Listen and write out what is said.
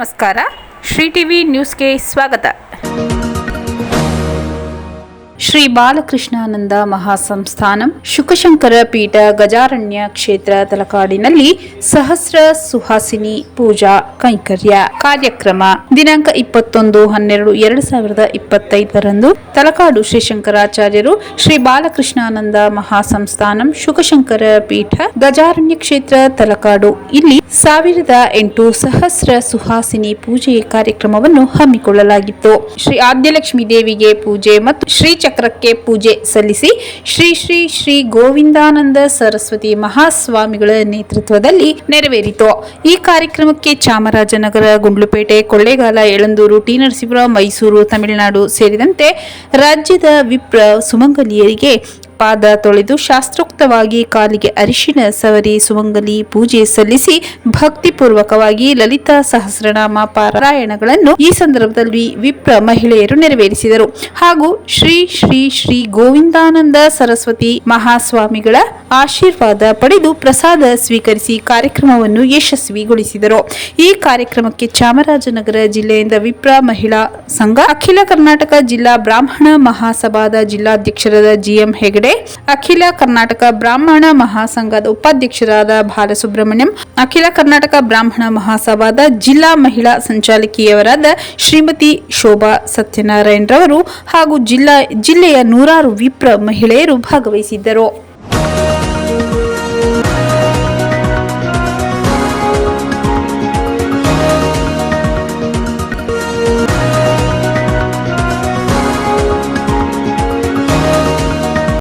ನಮಸ್ಕಾರ. ಶ್ರೀ ಟಿವಿ ನ್ಯೂಸ್ಗೆ ಸ್ವಾಗತ. ಶ್ರೀ ಬಾಲಕೃಷ್ಣಾನಂದ ಮಹಾಸಂಸ್ಥಾನಂ ಶುಕಶಂಕರ ಪೀಠ ಗಜಾರಣ್ಯ ಕ್ಷೇತ್ರ ತಲಕಾಡಿನಲ್ಲಿ ಸಹಸ್ರ ಸುಹಾಸಿನಿ ಪೂಜಾ ಕೈಂಕರ್ಯ ಕಾರ್ಯಕ್ರಮ ದಿನಾಂಕ 21/12/2025 ತಲಕಾಡು ಶ್ರೀ ಶಂಕರಾಚಾರ್ಯರು ಶ್ರೀ ಬಾಲಕೃಷ್ಣಾನಂದ ಮಹಾಸಂಸ್ಥಾನಂ ಶುಕಶಂಕರ ಪೀಠ ಗಜಾರಣ್ಯ ಕ್ಷೇತ್ರ ತಲಕಾಡು ಇಲ್ಲಿ 1008 ಸಹಸ್ರ ಸುಹಾಸಿನಿ ಪೂಜೆ ಕಾರ್ಯಕ್ರಮವನ್ನು ಹಮ್ಮಿಕೊಳ್ಳಲಾಗಿತ್ತು. ಶ್ರೀ ಆದ್ಯಲಕ್ಷ್ಮೀ ದೇವಿಗೆ ಪೂಜೆ ಮತ್ತು ಶ್ರೀ ಚಕ್ರಕ್ಕೆ ಪೂಜೆ ಸಲ್ಲಿಸಿ ಶ್ರೀ ಶ್ರೀ ಶ್ರೀ ಗೋವಿಂದಾನಂದ ಸರಸ್ವತಿ ಮಹಾಸ್ವಾಮಿಗಳ ನೇತೃತ್ವದಲ್ಲಿ ನೆರವೇರಿತು. ಈ ಕಾರ್ಯಕ್ರಮಕ್ಕೆ ಚಾಮರಾಜನಗರ, ಗುಂಡ್ಲುಪೇಟೆ, ಕೊಳ್ಳೇಗಾಲ, ಯಳಂದೂರು, ಟಿ ನರಸೀಪುರ, ಮೈಸೂರು, ತಮಿಳುನಾಡು ಸೇರಿದಂತೆ ರಾಜ್ಯದ ವಿಪ್ರ ಸುಮಂಗಲಿಯರಿಗೆ ಪಾದ ತೊಳೆದು ಶಾಸ್ತ್ರೋಕ್ತವಾಗಿ ಕಾಲಿಗೆ ಅರಿಶಿಣ ಸವರಿ ಸುಮಂಗಲಿ ಪೂಜೆ ಸಲ್ಲಿಸಿ ಭಕ್ತಿಪೂರ್ವಕವಾಗಿ ಲಲಿತಾ ಸಹಸ್ರನಾಮ ಪಾರಾಯಣಗಳನ್ನು ಈ ಸಂದರ್ಭದಲ್ಲಿ ವಿಪ್ರ ಮಹಿಳೆಯರು ನೆರವೇರಿಸಿದರು. ಹಾಗೂ ಶ್ರೀ ಶ್ರೀ ಶ್ರೀ ಗೋವಿಂದಾನಂದ ಸರಸ್ವತಿ ಮಹಾಸ್ವಾಮಿಗಳ ಆಶೀರ್ವಾದ ಪಡೆದು ಪ್ರಸಾದ ಸ್ವೀಕರಿಸಿ ಕಾರ್ಯಕ್ರಮವನ್ನು ಯಶಸ್ವಿಗೊಳಿಸಿದರು. ಈ ಕಾರ್ಯಕ್ರಮಕ್ಕೆ ಚಾಮರಾಜನಗರ ಜಿಲ್ಲೆಯಿಂದ ವಿಪ್ರ ಮಹಿಳಾ ಸಂಘ, ಅಖಿಲ ಕರ್ನಾಟಕ ಜಿಲ್ಲಾ ಬ್ರಾಹ್ಮಣ ಮಹಾಸಭಾದ ಜಿಲ್ಲಾಧ್ಯಕ್ಷರಾದ ಜಿಎಂ ಹೆಗಡೆ, ಅಖಿಲ ಕರ್ನಾಟಕ ಬ್ರಾಹ್ಮಣ ಮಹಾಸಂಘದ ಉಪಾಧ್ಯಕ್ಷರಾದ ಬಾಲಸುಬ್ರಹ್ಮಣ್ಯಂ, ಅಖಿಲ ಕರ್ನಾಟಕ ಬ್ರಾಹ್ಮಣ ಮಹಾಸಭಾದ ಜಿಲ್ಲಾ ಮಹಿಳಾ ಸಂಚಾಲಕಿಯವರಾದ ಶ್ರೀಮತಿ ಶೋಭಾ ಸತ್ಯನಾರಾಯಣರವರು ಹಾಗೂ ಜಿಲ್ಲೆಯ ನೂರಾರು ವಿಪ್ರ ಮಹಿಳೆಯರು ಭಾಗವಹಿಸಿದ್ದರು.